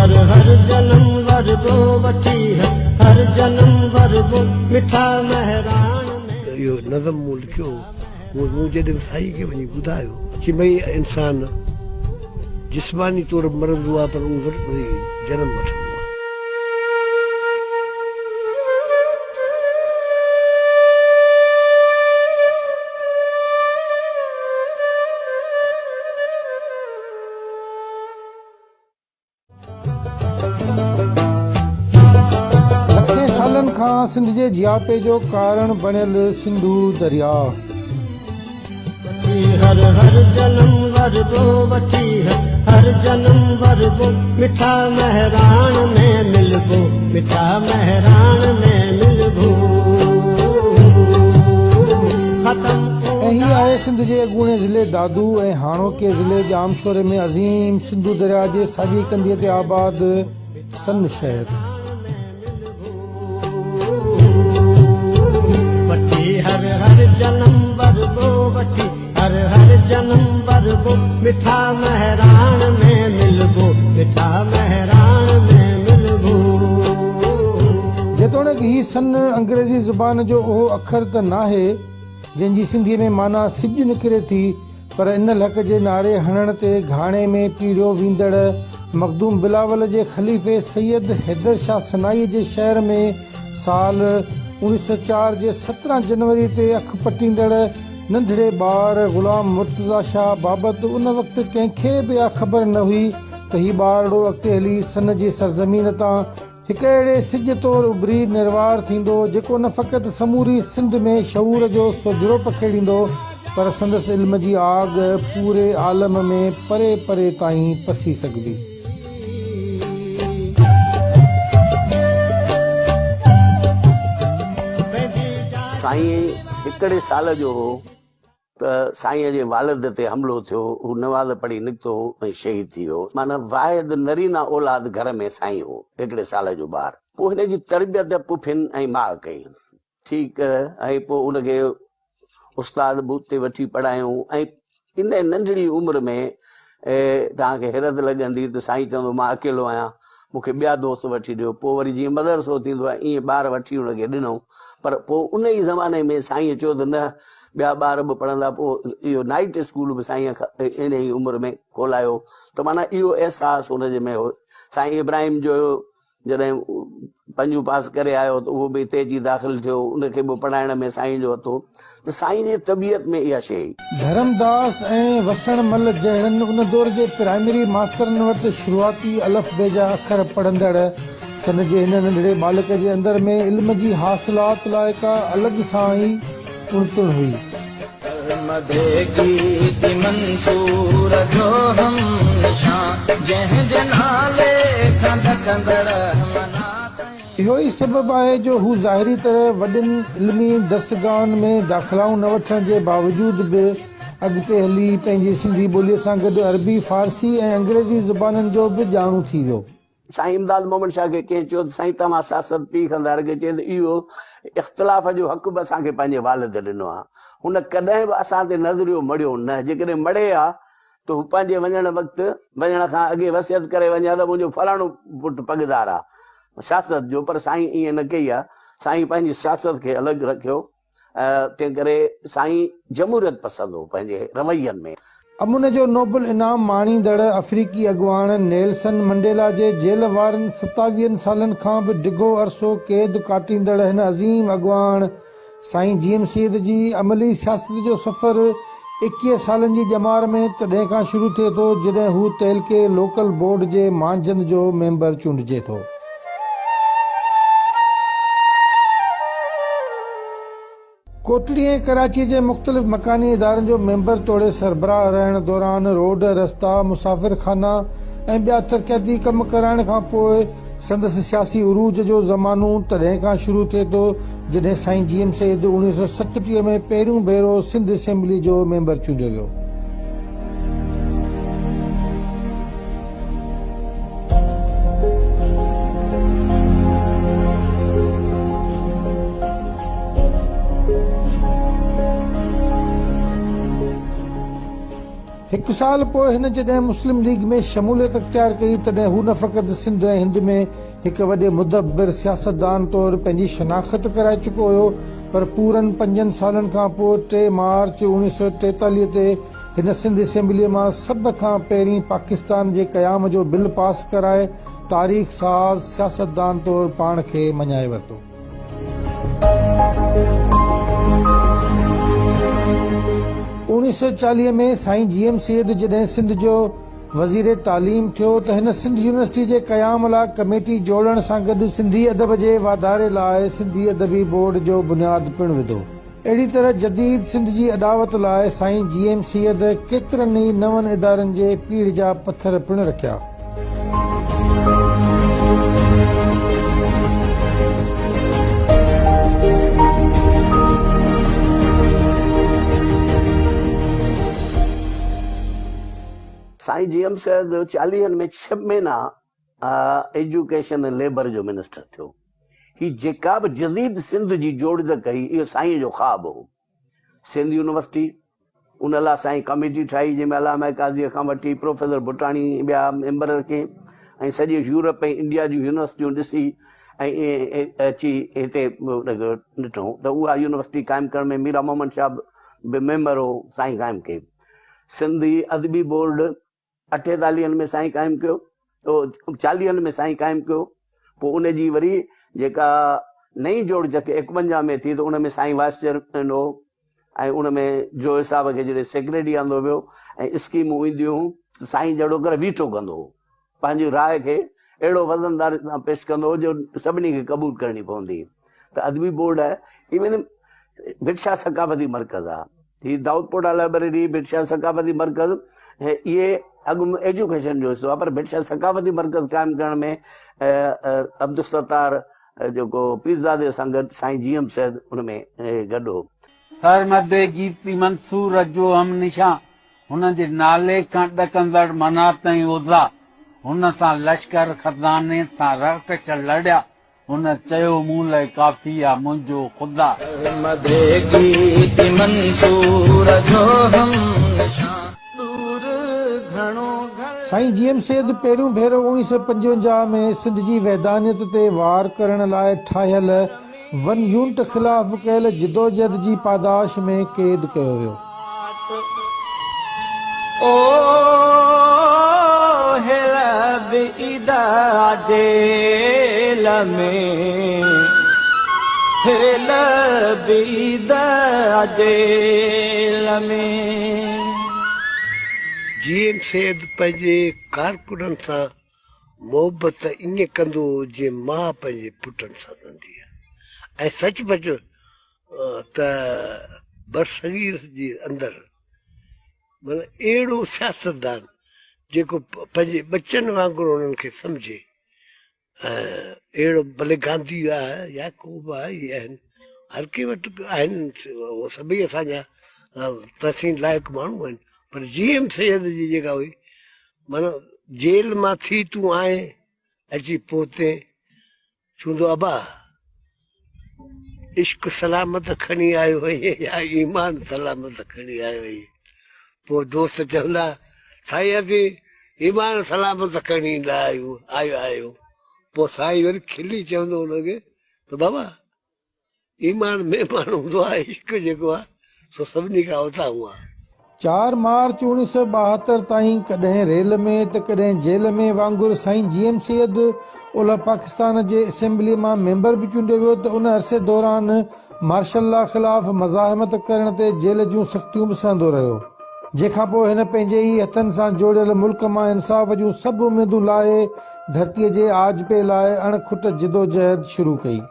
हर हर जन्म वरगो वठी है, हर जन्म वरगो मिठा महरान में। यो नज़म मूं लिखियो, मूं जॾहिं साईं खे वञी ॿुधायो कि भई इंसान जिस्मानी तौर मरंदो आहे पर उहो वरी जनम वठंदो आहे। लखे सालनि खां सिंध जे जियापे जो कारण बणियल सिंधू दरिया। हर हर जन्म वरगो वठी है, हर जन्म वरगो मिठा महरान में मिलबो, मिठा महरान में मिलबो। ऐं ही आहे सिंध जे अॻूणे ज़िले दादू ऐं हाणोके ज़िले जामशोरे में अज़ीम सिंधू दरिया जे साॼी कंधीअ ते आबाद सन शहर। हर हर जन्म वरगो वठी, हर हर जन्म वरगो मिठा महरान में मिलबो, मिठा महरान में मिलबो। जेतोणीकि ही सन अंग्रेज़ी ज़ुबान जो उहो अखर त नाहे जंहिंजी सिंधीअ में माना सिॼ निकिरे थी, पर इन लक जे नारे हणण ते घाणे में पीढ़ियो वेंदड़ मखदूम बिलावल जे ख़लीफ़े सैयद हैदर शाह सनाई जे शहर में साल 1904 जे 17 जनवरी ते अखि पटींदड़ नंढड़े ॿार ग़ुलाम मुर्तज़ा शाह बाबति उन वक़्तु कंहिंखे बि इहा ख़बर न हुई त हीउ ॿारड़ो अॻिते हली सन जी सरज़मीन तां हिकु अहिड़े सिज तौरु उभरी निर्वार थींदो जेको न फ़क़ति समूरी सिंध में शऊर जो सोजरो पखेड़ींदो, पर संदसि इल्म जी आग पूरे आलम में परे परे ताईं पसी सघिबी। साईं हिकिड़े साल जो हो त साईं जे वालिद ते हमिलो थियो, हू नमाज़ पढ़ी निकितो ऐं शहीद थी वियो। माना वाहिद नरीना औलाद घर में साईं हो, हिकिड़े साल जो ॿार। पोइ हिन जी तरबियत पुफिन ऐं माउ कई, ठीकु। ऐं पोइ उनखे उस्ताद ते वठी पढ़ायूं ऐं इन नंढड़ी उमिरि में तव्हांखे हैरत लॻंदी त साईं चवंदो मां अकेलो आहियां, मूंखे ॿिया दोस्त वठी ॾियो। पोइ वरी जीअं मदरसो थींदो आहे ईअं ॿार वठी हुनखे ॾिनऊं, पर पोइ उन ई ज़माने में साईं चयो त न ॿिया ॿार बि पढ़ंदा। पोइ इहो नाइट स्कूल बि साईं इन ई उमिरि में खोलायो, त माना इहो अहसासु हुनजे में हो। साईं इब्राहिम जो जॾहिं 5 पास करे आयो त उहो बि हिते अची दाख़िल थियो, उनखे बि पढ़ाइण में साईं जो हथो। त साईं जी तबियत में इहा शइ। धर्मदास ऐं वसण मल जहिड़नि उन दौर जे प्राइमरी मास्तरनि वटि शुरूआती अलफ़ बे जा अखर पढ़ंदड़ सन जे हिन नंढड़े बालक जे अंदर में इल्म जी हासिलात लाइ का अलॻि सां ई उणतुण हुई। इहो ई सबबु आहे जो हू ज़ाहिरी तरह वॾनि इल्मी दस्तगाहनि में दाख़िलाऊं न वठण जे बावजूद बि अॻिते हली पंहिंजी सिंधी ॿोलीअ सां गॾु अरबी फारसी ऐं अंग्रेज़ी ज़ुबाननि जो बि ॼाणू थी वियो। साईं इमदाद मोहम्मद शाह खे कंहिं चयो त साईं तव्हां सियासत पीउ कंदा रहे, चए त इहो इख़्तिलाफ़ जो हक़ बि असांखे पंहिंजे वालिद ॾिनो आहे। हुन कॾहिं बि असां ते नज़रियो मड़ियो न, जेकॾहिं मड़े आहे त हू पंहिंजे वञण वक़्तु वञण खां अॻे वसियत करे वञे त मुंहिंजो फलाणो पुटु पगदार आहे सियासत जो, पर साईं ईअं न कई आहे। साईं पंहिंजी सियासत खे अलॻि रखियो, तंहिं करे साईं जमहूरियत पसंदि हो पंहिंजे रवैयनि में। अमुन जो नोबल इनाम माणींदड़ अफ्रीकी अॻुवाण नेल्सन मंडेला जे जेल वारनि 27 सालनि खां बि डिघो अरसो क़ैद काटींदड़ हिन अज़ीम अॻुवाण साईं जीएम सैयद जी अमली सियासत जो सफ़र 21 सालनि जी ॼमार में तॾहिं खां शुरू थिए थो जॾहिं हू तेलके लोकल बोर्ड जे मांझंदि जो मेंबर चूंडिजे थो। कोटड़ी ऐं कराची जे मुख़्तलिफ़ मकानी इदारनि जो मेंबर तोड़े सरबराह रहण दौरान रोड रस्ता मुसाफ़िर खाना ऐं ॿिया तरक़ियाती कम कराइण खां पोइ संदसि सियासी उरूज जो ज़मानो तॾहिं खां शुरू थिए थो जॾहिं साईं जीएम सैयद 1937 में पहिरियों भेरो सिंध असेंबली जो मेंबर चूंडियो वियो। हिकु साल पोइ हिन जॾहिं मुस्लिम लीग में शमूलियत अख़्तियार कई तॾहिं हू न फ़क़ति सिंध ऐं हिंद में हिकु वॾे मुदब्बिर सियासतदान तौरु पंहिंजी शनाख़त कराए चुको हुयो, पर पूरनि 5 सालनि खां पोइ 3 मार्च 1943 ते हिन सिंध असेंबलीअ मां सभ खां पहिरीं पाकिस्तान जे क़याम जो बिल पास कराए तारीख़ साज़ सियासतदान तौरु पाण खे मञाए वरितो। 1940 में साईं GM सैयद जॾहिं सिंध जो वज़ीर तालीम थियो त हिन सिंध यूनिवर्सिटी जे क़याम लाइ कमेटी जोड़ण सां गॾु सिंधी अदब जे वाधारे लाइ सिंधी अदबी बोर्ड जो बुनियादु पिणु विधो। अहिड़ी तरह जदीद सिंध जी अदावत लाइ साईं GM सैयद केतिरनि ई नवनि इदारनि जे पीढ़ जा पथर पिणु रखिया। साईं GM सैयद 40 में 6 महीना एजुकेशन ऐं लेबर जो मिनिस्टर थियो। ही जेका बि जदीद सिंध जी जोड़ कई इहो साईं जो ख़्वाब हो। सिंध यूनिवर्सिटी उन लाइ साईं कमेटी ठाही जंहिंमें अलामा काज़ीअ खां वठी प्रोफेसर भुटाणी ॿिया मेंबर रखे ऐं सॼे यूरोप ऐं इंडिया जूं यूनिवर्सिटियूं ॾिसी ऐं अची हिते ॾिठूं त उहा यूनिवर्सिटी क़ाइमु करण में मीरा मोहम्मद शाह बि मेंबर हो। साईं क़ाइमु कई। सिंधी अदबी बोर्ड 48 में साईं क़ाइमु कयो, 40 में साईं क़ाइमु कयो। पोइ उनजी वरी जेका नई जोड़ जेके 51 में थी त उन में साईं वाइस चेयरमैन हो ऐं उन में जो साहब खे जॾहिं सेक्रेटरी आंदो वियो ऐं स्कीमूं ईंदियूं हुयूं साईं जहिड़ो करे वीटो कंदो हो, पंहिंजी राय खे अहिड़ो वज़नदार सां पेश कंदो हो जो सभिनी खे क़बूल करणी पवंदी। त अदबी बोर्ड आहे इवन भिक्षा सकाफ़ती मर्कज़ आहे। ही दाऊदपोड़ा लाइब्रेरी भिक्षा सकाफ़ती मर्कज़ इहे अॻु में एजुकेशन जो हिसो आहे, पर भिक्षा सकाफ़ती मर्कज़ क़ाइमु करण में अब्दुल सत्तार जेको पीरज़ादे सां गॾु साईं GM सैयद उन में गॾु हो। सरमद गीती मंसूर जो हम निशां हुन जे नाले खां ॾकंदड़ मनात ऐं उज़ा हुन सां लश्कर खज़ाने सां रकश लड़िया। हुन चयो मूं लाइ काफ़ी आहे मुंहिंजो ख़ुदा। साईं GM सैयद पहिरियों भेरो 1955 में सिंध जी वैधानियत ते वार करण लाइ ठाहियल 1 यूनिट ख़िलाफ़ कयल जिदोजहद जी पादाश में क़ैद कयो वियो। GM सैयद पंहिंजे कारकुननि सां मोहबत ईअं कंदो हो जीअं माउ पंहिंजे पुटनि सां कंदी आहे। ऐं सचमुच त बरसगीर जे अंदरि माना अहिड़ो सियासतदान जेको पंहिंजे बचनि वांगुरु उन्हनि खे सम्झे। अहिड़ो भले गांधी आहे याकूब आहे इहे आहिनि, हर कंहिं वटि आहिनि, उहे सभई असांजा तहसीन लाइक़ु माण्हू आहिनि। पर GM सैयद जी जेका हुई माना जेल मां थी तूं आए अची पहुते चवंदो अबा इश्क सलामत खणी आयो हुई या ईमान सलामत खणी आयो हुई। पोइ दोस्त चवंदा साईं असीं ईमान सलामत खणी ईंदा आहियो। पोइ साईं वरी खिली चवंदो हुनखे त बाबा ईमान महिमान हूंदो आहे, इश्क जेको आहे सो सभिनी खां उतां हुआ। 4 मार्च 1972 ताईं कॾहिं रेल में त कॾहिं जेल में वांगुरु साईं GM सैयद ओलह पाकिस्तान जे असेंबली मां मेंबर बि चूंडियो वियो त उन अरसे दौरान मार्शल लॉ ख़िलाफ़ मज़ाहिमत करण ते जेल जूं सख़्तियूं बि सहंदो रहियो। जंहिंखां पोइ हिन पंहिंजे ई हथनि सां जोड़ियल मुल्क मां इंसाफ़ जूं सभु उमेदूं लाहे धरतीअ जे आजपे लाइ अणखुट जिदोजहद शुरू कई।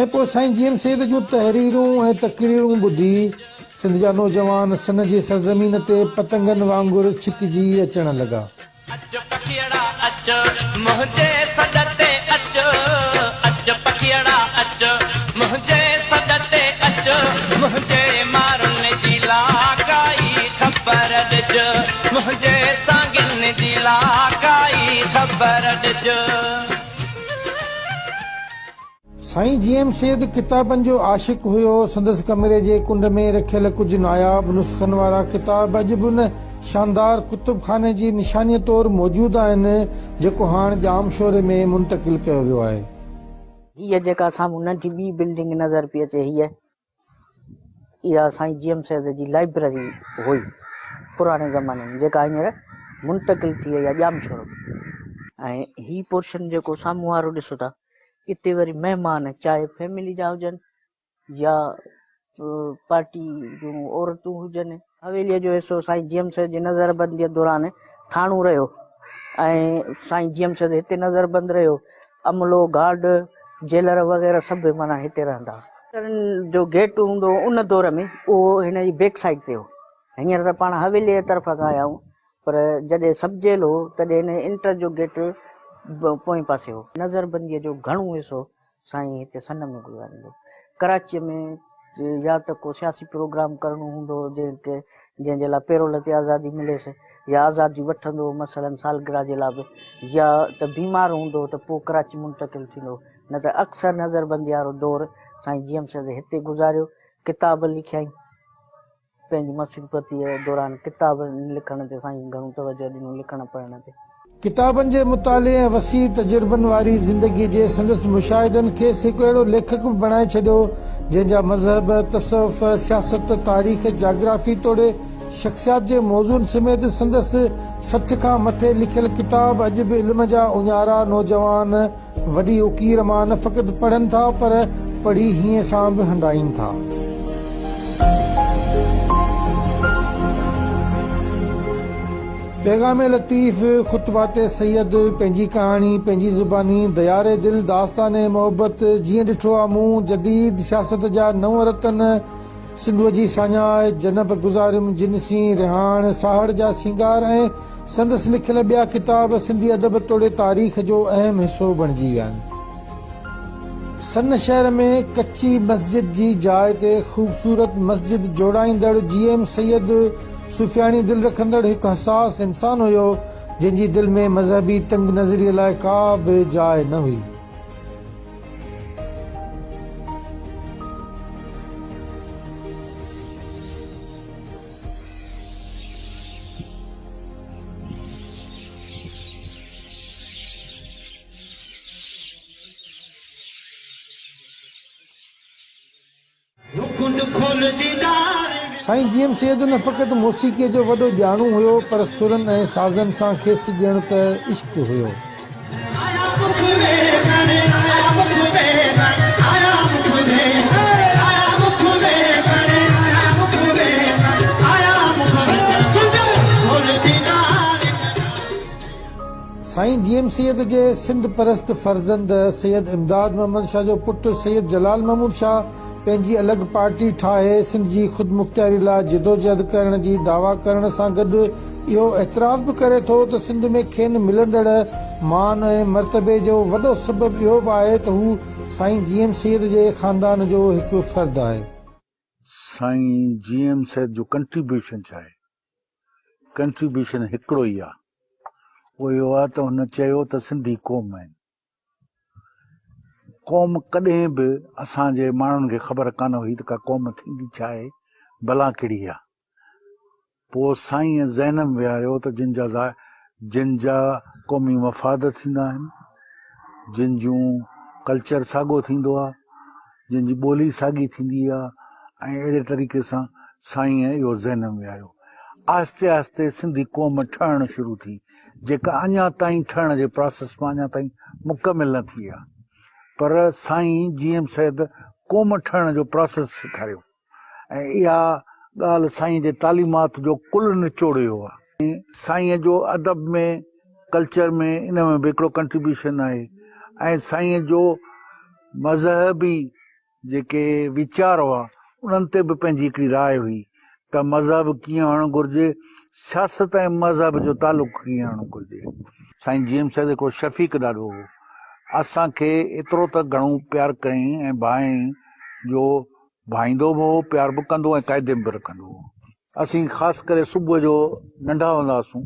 ऐं पोइ साईं GM सैयद जूं तहरीरूं ऐं तक़रीरूं ॿुधी सिंध जा नौजवान सन जे सरज़मीन ते पतंगनि वांगुरु छिकिजी अचण लॻा। अच पखियड़ा अच मुंहिंजे सॾ ते अच, अच पखियड़ा अच मुंहिंजे सॾ ते अच, मुंहिंजे मारुनि जी लाकाई ख़बर ॾिज, मुंहिंजे सागिन जी लाकाई ख़बर ॾिज। साईं जीएम सैयद किताबनि जो आशिक़ हुयो। संदसि कमरे जे कुंड में रखियल कुझु नायाब नुस्खनि वारा किताब अॼु बि उन शानदार कुतुब खाने जी निशानीअ तौरु मौजूदु आहिनि जेको हाणे जाम शोरे में मुंतक़िल कयो वियो आहे। हीअ जेका साम्हूं नंढी ॿी बिल्डिंग नज़र पई अचे, इहा साईं जीएम सैयद जी लाइब्रेरी हुई पुराणे ज़माने में, जेका हींअर मुंतक़िल थी वई आहे जाम शोरो। ऐं हीउ पोर्शन जेको साम्हूं वारो ॾिसो था, इते वरी महिमान चाहे फैमिली जा हुजनि या पार्टी जूं औरतूं हुजनि, हवेलीअ जो हिसो साईं जीएम सैयद जी नज़रबंदीअ दौरान ठाणो रहियो ऐं साईं जीएम सैयद हिते नज़रबंद रहियो। अमलो गार्ड जेलर वग़ैरह सभु माना हिते रहंदा। जो गेट हूंदो उन दौर में उहो हिन जी बैक साइड ते हो। हींअर त पाण हवेलीअ जे तरफ़ खां आया आहियूं, पर जॾहिं सब जेल हो तॾहिं हिन इंटर जो गेट पोएं पासे हो। नज़रबंदीअ जो घणो हिसो साईं हिते सन में गुज़ारींदो। कराचीअ में या त को सियासी प्रोग्राम करणो हूंदो जंहिंजे लाइ पेरोल ते आज़ादी मिलेसि, या आज़ादी वठंदो मसलन सालगिरह जे लाइ बि, या त बीमार हूंदो त पोइ कराची मुंतक़िल थींदो, न त अक्सर नज़रबंदी वारो दौर साईं जीएम सैयद हिते गुज़ारियो। किताब लिखियईं पंहिंजी मसरूफ़तीअ दौरान, किताब लिखण ते साईं घणो तवजो ॾिनो, लिखण पढ़ण ते। किताबनि जे मुताले ऐं वसी तजुर्बनि वारी ज़िंदगीअ जे संदसि मुशाहिदनि खेसि हिकु अहिड़ो लेखक बि बणाए छॾियो जंहिंजा मज़हब, तसव्वुफ़, सियासत, तारीख़, जाग्राफी तोड़े शख़्सियात जे मौज़ूअनि समेत संदसि 60 खां मथे लिखियल किताब अॼु बि इल्म जा उञारा नौजवान वॾी उकीर मां न फ़क़ति पढ़नि था, पर पढ़ी हीअं सां बि हंडाइनि था। पैगाम लतीफ़, खुतबात सैयद, पंहिंजी कहाणी, पंहिंजी ज़ुबानी, दयारे दिल, दास्तान मोहब्बत, जीअं ॾिठो आहे मूं, जदीद सियासत जा 9 रतन, सिंधूअ जी साञाह, जनब गुज़ारिम, जिनसी, रिहाण, साहड़ जा सिंगार ऐं संदसि लिखियल ॿिया किताब सिंधी अदब तोड़े तारीख़ जो अहम हिसो बणिजी विया आहिनि। सन शहर में कच्ची मस्जिद जी जाइ ते ख़ूबसूरत मस्जिद जोड़ाईंदड़ जीएम सैयद सुफ़ियानी दिल रखंदड़ हिकु हसास इंसान हुयो जंहिंजी दिल में मज़हबी तंग नज़रीअ लाइ का बि जाइ न हुई। साईं जीएम सैयद न फ़क़ति मौसीक़ीअ जो वॾो ॼाणू हुयो, पर सुरनि ऐं साज़नि सां खेसि ॾियण त इश्क हुयो। साईं जीएम सैयद जे सिंध परस्त फर्ज़ंद सैयद इमदाद महमद शाह जो पुटु सैयद जलाल महमूद शाह पंहिंजी अलॻि पार्टी ठाहे सिंध जी ख़ुदि मुख़्तियारी लाइ जिदोजहद करण जी दावा करण सां गॾु इहो एतिराफ़ बि करे थो त सिंध में खेनि मिलंदड़ मान ऐं मर्तबे जो वॾो सबबु इहो बि आहे त हू साईं जीएम सैयद जे ख़ानदान जो हिकु फ़र्द आहे। साईं जीएम सैयद जो कंट्रीब्यूशन छा आहे? कंट्रीब्यूशन हिकिड़ो ई आहे, उहो इहो आहे त हुन चयो त सिंधी क़ौम आहिनि। क़ौम कॾहिं बि असांजे माण्हुनि खे ख़बर कान हुई त का क़ौम थींदी छा आहे, भला कहिड़ी आहे। पोइ साईं ज़हन में विहारियो त जिन जा क़ौमी मफ़ाद थींदा आहिनि, जिन जूं कल्चर साॻियो थींदो आहे, जिन जी ॿोली साॻी थींदी आहे, ऐं अहिड़े तरीक़े सां साईं इहो ज़हन में विहारियो। आहिस्ते आहिस्ते सिंधी क़ौम ठहणु शुरू थी, जेका अञा ताईं ठहण जे प्रोसेस में अञा ताईं मुकमिल न थी आहे। पर साईं जीएम सैयद क़ौम ठहण जो प्रोसेस सेखारियो ऐं इहा ॻाल्हि साईं जे तालीमात जो कुल निचोड़ियो आहे। साईं जो अदब में, कल्चर में, इन में बि हिकिड़ो कंट्रीब्यूशन आहे। ऐं साईं जो मज़हबी जेके वीचार हुआ उन्हनि ते बि पंहिंजी हिकिड़ी राय हुई। त मज़हब कीअं हुअणु घुरिजे, सियासत ऐं मज़हब जो तालुक़ु कीअं हुअणु घुरिजे। साईं जीएम साहिब हिकिड़ो शफ़ीक़ ॾाढो हो, असांखे एतिरो त घणो प्यारु कयईं ऐं भाई जो भाईंदो बि हो, प्यार बि कंदो ऐं क़ाइदे में बि रखंदो हो। असीं ख़ासि करे सुबुह जो नंढा हूंदा हुआसीं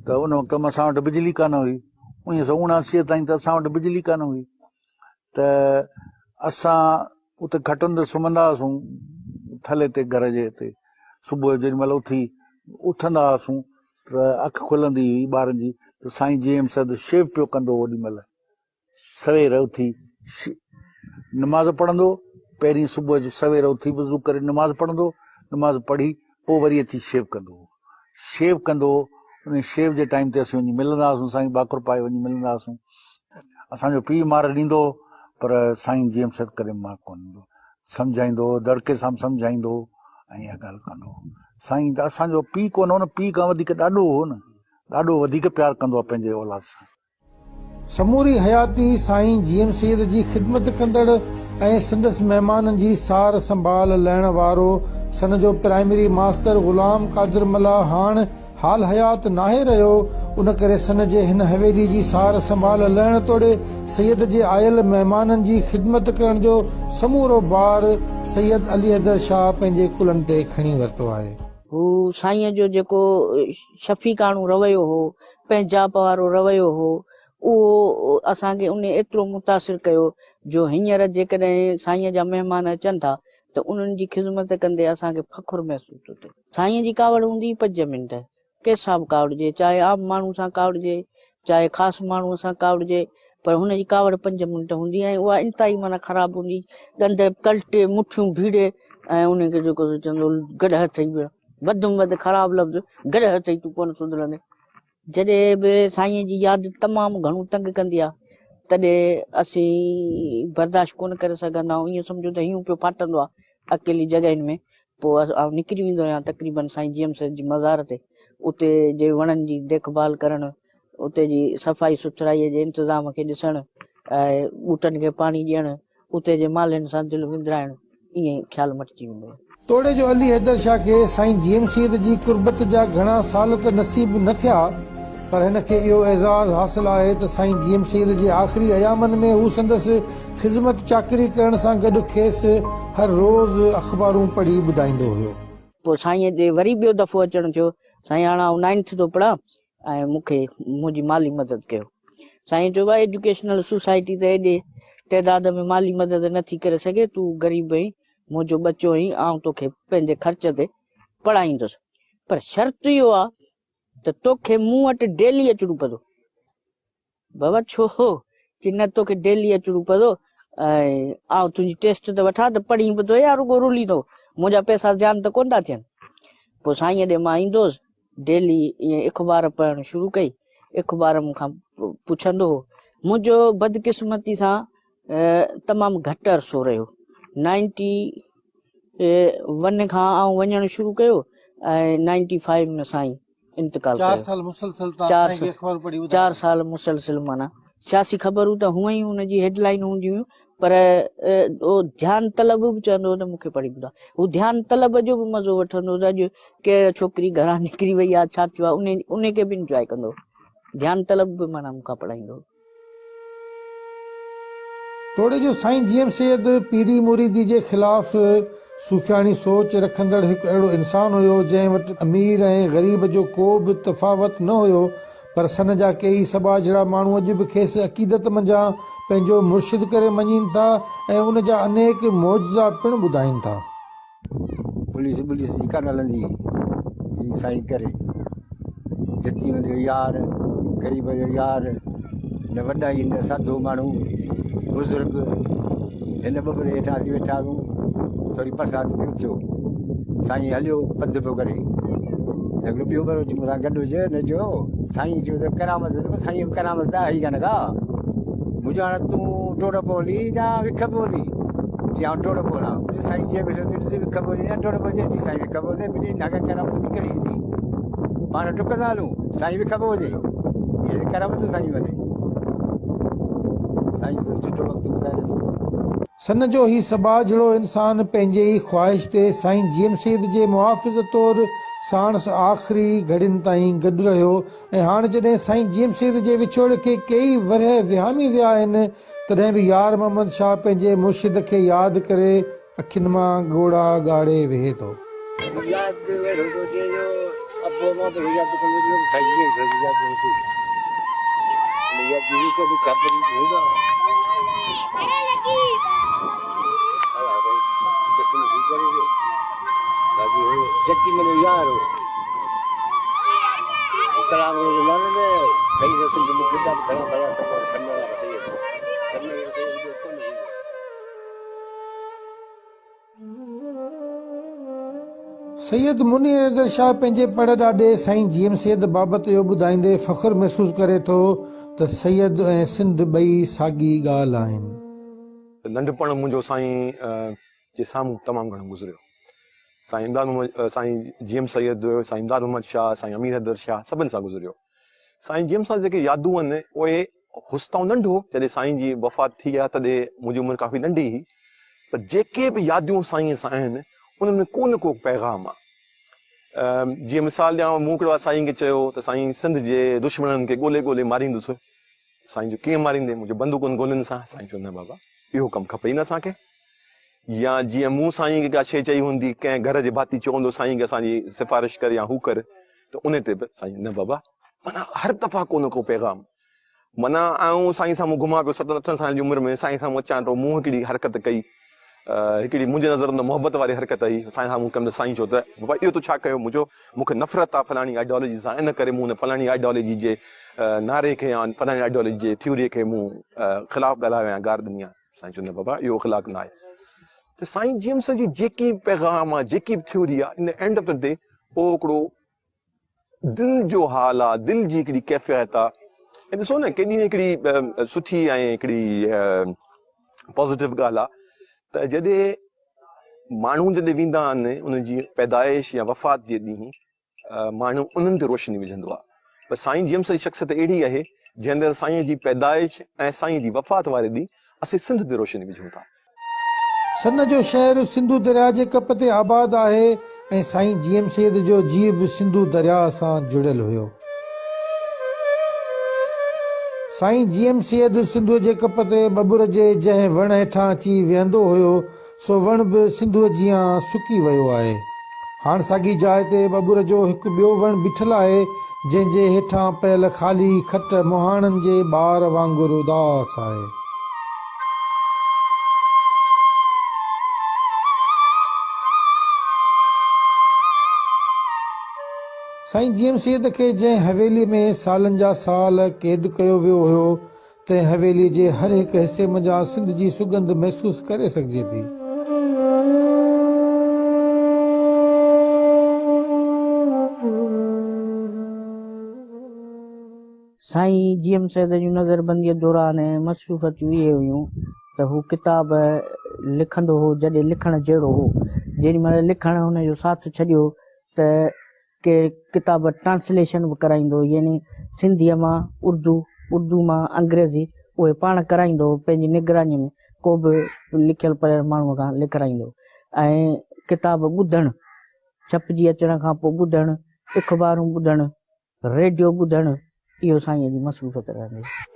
त उन वक़्त में असां वटि बिजली कान हुई, 1979 ताईं त असां वटि बिजली कान हुई, त असां उते खटनि ते सुम्हंदा हुआसीं थले ते घर जे हिते। सुबुह जो जेॾीमहिल उथंदा हुआसीं त अखि खुलंदी हुई ॿारनि जी त साईं जीएम साहिब शेव पियो कंदो ओॾीमहिल, सवेर उथी नमाज़ पढ़ंदो, पहिरीं सुबुह जो सवेर उथी वज़ू करे नमाज़ पढ़ंदो, नमाज़ पढ़ी पोइ वरी अची शेव कंदो। उन शेव जे टाइम ते असीं वञी मिलंदा हुआसीं, साईं बाकुर पाए वञी मिलंदा हुआसीं। असांजो पीउ मार ॾींदो पर साईं जीएम साहिब कॾहिं मार कोन ॾींदो, सम्झाईंदो, दड़के सां सम्झाईंदो ऐं इहा ॻाल्हि कंदो। साईं त असांजो पीउ कोन हो न, पीउ खां वधीक ॾाढो हो न, ॾाढो वधीक प्यारु कंदो आहे पंहिंजे औलाद सां। समूरी हयाती साईं जीएम सैयद जी ख़िदमत कंदड़ ऐं संदसि महिमाननि जी सार संभाल लहण वारो सन जो प्राइमरी मास्टर ग़ुलाम कादिर मल्ला हाणे हाल हयात नाहे रहियो। उन करे सन जे हिन हवेली जी सार संभाल लहण तोड़े सैयद जे आयल महिमाननि जी ख़िदमत करण जो समूरो बार सैयद अली हैदर शाह पंहिंजे कुलनि ते खणी वरितो आहे। हू साईं जो जेको शफ़ीकाणो रवैयो हो, पंहिंजाप वारो रवैयो हो, उहो असांखे उन एतिरो मुतासिर कयो जो हींअर जेकॾहिं साईं जा महिमान अचनि था त उन्हनि जी ख़िदमत कंदे असांखे फ़ख़ुरु महसूस थो थिए। साईं जी कावड़ हूंदी 5 मिंट, कंहिंसां बि कावड़िजे, चाहे आम माण्हू सां कावड़िजे, चाहे ख़ासि माण्हूअ सां कावड़िजे, पर हुनजी कावड़ 5 मिंट हूंदी ऐं उहा इंतिहाई माना ख़राबु हूंदी, ॾंद कल्टे मुठियूं भीड़े ऐं उनखे जेको चवंदो गॾह ठही वियो, वधि में वधि ख़राबु लफ़्ज़ गॾह ठही तूं कोन सुधरंदे। जॾहिं बि साईं जी यादि तमामु घणो तंग कंदी आहे तॾहिं असीं बर्दाश्त कोन करे सघंदा आहियूं, ईअं सम्झो त हीअं पियो फाटंदो आहे अकेली जॻहियुनि में। पोइ निकिरी वेंदो आहियां तक़रीबन साईं जीएम साहिब जी मज़ार ते, उते जे वणनि जी देखभाल करणु, उते जी सफ़ाई सुथराईअ जे इंतज़ाम खे ॾिसणु ऐं ॿूटनि खे पाणी ॾियणु, उते जे मालिनि सां दिलि विंदराइणु, ईअं ख़्यालु मटिजी वेंदो आहे। तोड़े जो अली हैदर शाह खे साईं जीएम सैयद जी कुर्बत जा घणा साल त नसीब न थिया, पर हिन खे इहो एज़ाज़ हासिल आहे त साईं जीएम सैयद जे आख़िरी अयामनि में हू संदसि ख़िदमत चाकरी करण सां गॾु खेसि हर रोज़ अख़बारूं पढ़ी ॿुधाईंदो हुयो। पोइ साईं जे वरी ॿियो दफ़ो अचणु थियो। साईं हाणे आउं 9th थो पढ़ां ऐं मूंखे मुंहिंजी माली मदद कयो। साईं चयो आहे एजुकेशनल सोसाइटी त एॾे तइदाद में माली मदद नथी करे सघे, तूं ग़रीब आहीं, मुंहिंजो बच्चो आहीं, आउं तोखे पंहिंजे ख़र्च ते पढ़ाईंदुसि, पर शर्त इहो आहे त तोखे मूं वटि डेली अचणो पवंदो। बाबा छो कि न तोखे डेली अचणो पवंदो ऐं आउं तुंहिंजी टेस्ट त वठां त पढ़ी बि थो या रुगो रुलींदो, मुंहिंजा पैसा ध्यानु त कोन था थियनि। पोइ साईं ॾे मां ईंदुसि, डेली ईअं अख़बार पढ़णु शुरू कई। अख़बार मूंखां पुछंदो हो। मुंहिंजो बदकिस्मती सां तमामु घटि अरसो रहियो। 91 खां आउं वञणु शुरू कयो ऐं 95 में साईं इंतकाल कयो। 4 साल मुसलसल 4 साल मुसलसिल माना सियासी ख़बरूं त हुअं ई हुनजी हेडलाइन हूंदियूं हुयूं, पर ध्यानु तलब बि चवंदो हो त मूंखे पढ़ी ॿुधायो। हू ध्यानु तलब जो बि मज़ो वठंदो हो। अॼु के छोकिरी घरां निकिरी वई आहे, छा थियो आहे, उन खे बि इंजॉय कंदो। ध्यानु तलब बि माना मूंखां पढ़ाईंदो। तोड़े जो साईं जीएम सैयद पीरी मुरीदी जे ख़िलाफ़ सूफ़ियाणी सोच रखंदड़ हिकु अहिड़ो इंसान हुयो जंहिं वटि अमीर ऐं ग़रीब जो को बि तफ़ावत न हुयो, पर सन जा कई सभा जहिड़ा माण्हू अॼु बि खेसि अक़ीदत मंझां पंहिंजो मुर्शिद करे मञीनि था ऐं उन जा अनेक मौजज़ा पिणु ॿुधाइनि था। पुलिस जी कान हलंदी साईं करे, जतियूं जो यार, ग़रीब जो यार, न वॾा ई न साधू माण्हू बुज़ुर्ग, हिन ॿबरे हेठां अची वेठासीं, थोरी परसाद बि थियो, साईं हलियो पंधु पियो करे, हिकिड़ो ॿियो भरो मूंसां गॾु हुजे न जो साईं जो त करामत, साईं करामत त आई कान का मुंहिंजो हाणे तूं टोड़ पवली या विख पवली, जी आउं टोड़ पवलां, साईं जीअं वेठो ॾिसी विख पवली या टोड़ पवजे, जी साईं विख पवले, मुंहिंजी नागा करामत बि कॾहिं ईंदी, पाण डुकंदा हलूं, साईं विख पवजे, इहे करामतूं साईं वञे, साईं सुठो वक़्तु ॿुधाए रहियो। सन जो ही सबा जहिड़ो इंसान पंहिंजे ई ख़्वाहिश ते साईं जीएम सैद जे मुहाफ़िज़ तौरु साणस आख़िरी घड़ियुनि ताईं गॾु रहियो ऐं हाणे जॾहिं साईं जीएम सैद जे विछोड़ खे कई वरह विहामी विया आहिनि तॾहिं बि यार मोहम्मद शाह पंहिंजे मुर्शिद खे यादि करे अखियुनि मां ॻोड़ा ॻाड़े वेहे थो। सैयद मुनी हैदर शाह पंहिंजे पढ़ ॾाॾे साईं जीएम सैद बाबति इहो ॿुधाईंदे फ़ख़्रु महसूसु करे थो त सैयद ऐं सिंध ॿई साॻी ॻाल्हि आहिनि। नंढपण मुंहिंजो साईं जे साम्हूं तमामु घणो गुज़रियो। साईं जीएम सैयद, साईं इमदाद मोहम्मद शाह, साईं अमीर हैदर शाह सभिनि सां गुज़रियो। साईं जीएम सां जेके यादूं आहिनि उहे हुस्ताऊं नंढो, जॾहिं साईं जी वफ़ात थी आहे तॾहिं मुंहिंजी उमिरि काफ़ी नंढी हुई, पर जेके बि यादियूं साईं सां आहिनि उन्हनि में को न को पैगाम आहे। जीअं मिसाल ॾियां, मूं हिकिड़ो साईं खे चयो त साईं सिंध जे दुश्मननि खे ॻोल्हे ॻोल्हे मारींदुसि। साईं जो कीअं मारींदे? मुंहिंजो बंदूकुनि गोलियुनि सां। साईं चयो न बाबा, इहो कमु खपे ई न असांखे। या जीअं मूं साईं खे का शइ चई हूंदी, कंहिं घर जे भाती चवंदो साईं खे असांजी सिफ़ारिश कर या हू कर, त उन ते बि साईं न बाबा। माना हर दफ़ा को न को पैगाम। माना आऊं साईं सां मूं घुमां पियो 7-8 साल जी उमिरि में, साईं सां मूं अचां थो, मूं हिकिड़ी हरकत कई, हिकिड़ी मुंहिंजे नज़र में मोहबत वारी हरकत आई। साईं सां मूं कमु साईं चयो त बाबा इहो तूं छा कयो? मूंखे नफ़रत आहे फलाणी आइडियोलॉजी सां, इन करे मूं फलाणी आइडियोलॉजी जे नारे खे या फलाणी आइडियोलॉजी जे थ्योरी खे मूं ख़िलाफ़ु ॻाल्हायो या गार ॾिनी आहे। साईं चयो न बाबा, इहो ख़िलाफ़ु न आहे। त साईं जीएम सां जी जेकी पैगाम आहे, जेकी बि थ्योरी आहे, in end of the day उहो हिकिड़ो दिलि जो हाल आहे, दिलि जी हिकिड़ी कैफ़ियत आहे। ऐं ॾिसो न केॾी हिकिड़ी सुठी ऐं हिकिड़ी पॉज़िटिव ॻाल्हि आहे त जॾहिं माण्हू जॾहिं वेंदा आहिनि उनजी पैदाइश या वफ़ात जे ॾींहुं, माण्हू उन्हनि ते रोशनी विझंदो आहे। पर साईं जीएम सां जी शख़्सियत अहिड़ी आहे जंहिं अंदरि साईं जी पैदाइश ऐं साईं जी वफ़ात वारे ॾींहुं असीं सिंध ते रोशनी विझूं था। सन जो शहर सिंधु दरिया जे कप ते आबाद आहे ऐं साईं जीएम सैद जो जीउ बि सिंधु दरिया सां जुड़ियल हुयो। साईं जीएम सैद सिंधु जे कप ते बबुर जे जंहिं वण हेठां अची वेहंदो हुयो, सो वण बि सिंधु जियां सुकी वियो आहे। हाणे साॻी जाइ ते बबुर जो हिकु ॿियो वण बीठल आहे, जंहिंजे हेठां पयल ख़ाली खट मुहाणनि जे ॿार वांगुरु उदास आहे। साईं जीएम सैद खे जंहिं हवेली में सालनि जा साल क़ैद कयो वियो हुयो, तंहिं हवेली जे हर हिकु हिसे मंझां सिंध जी सुगंध महसूसु करे सघिजे थी। साईं जीएम सैद जूं नज़रबंदीअ दौरान मसरूफ़ियतूं इहे हुयूं त हू किताब लिखंदो हो, जॾहिं लिखणु जहिड़ो हो, जेॾी महिल लिखणु हुनजो साथ छॾियो त के किताब ट्रांसलेशन बि कराईंदो, यानी सिंधीअ मां उर्दू मां अंग्रेज़ी उहे पाण कराईंदो, पंहिंजी निगरानी में को बि लिखियलु पढ़ियलु माण्हूअ खां लिखाईंदो। ऐं किताब ॿुधणु, छपिजी अचण खां पोइ ॿुधणु, अख़बारूं ॿुधणु, रेडियो ॿुधणु, इहो साईं जी मसरूफ़ियत रहंदी।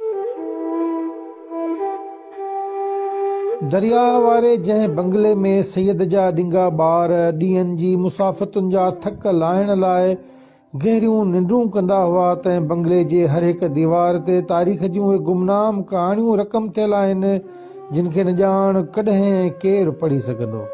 दरिया वारे जंहिं बंगले में सैयद जा ॾिंगा ॿार ॾींहंनि जी मुसाफ़तुनि जा थक लाहिण लाइ गहरियूं निंड्रूं कंदा हुआ, तंहिं बंगले जे हर हिकु दीवार ते तारीख़ जूं उहे गुमनाम कहाणियूं रक़म थियल आहिनि, जिन खे न ॼाण कॾहिं केरु पढ़ी सघंदो।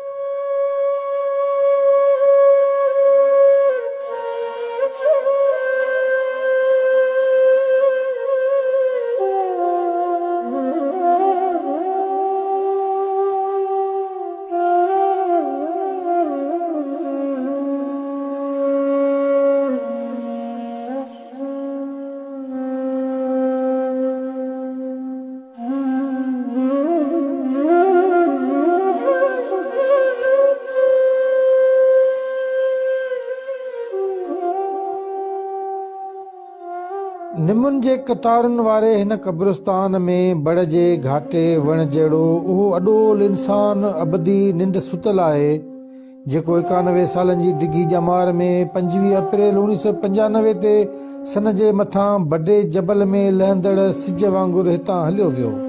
निमुनि जे कतारुनि वारे हिन क़ब्रिस्तान में बड़ जे घाटे वण जहिड़ो उहो अॾोल इंसान अबदी निंड सुतल आहे जेको 91 सालनि जी डिघी ॼमार में 25 अप्रैल 1995 ते सन जे मथां बॾे जबल में लहंदड़ सिज वांगुरु हितां हलियो वियो।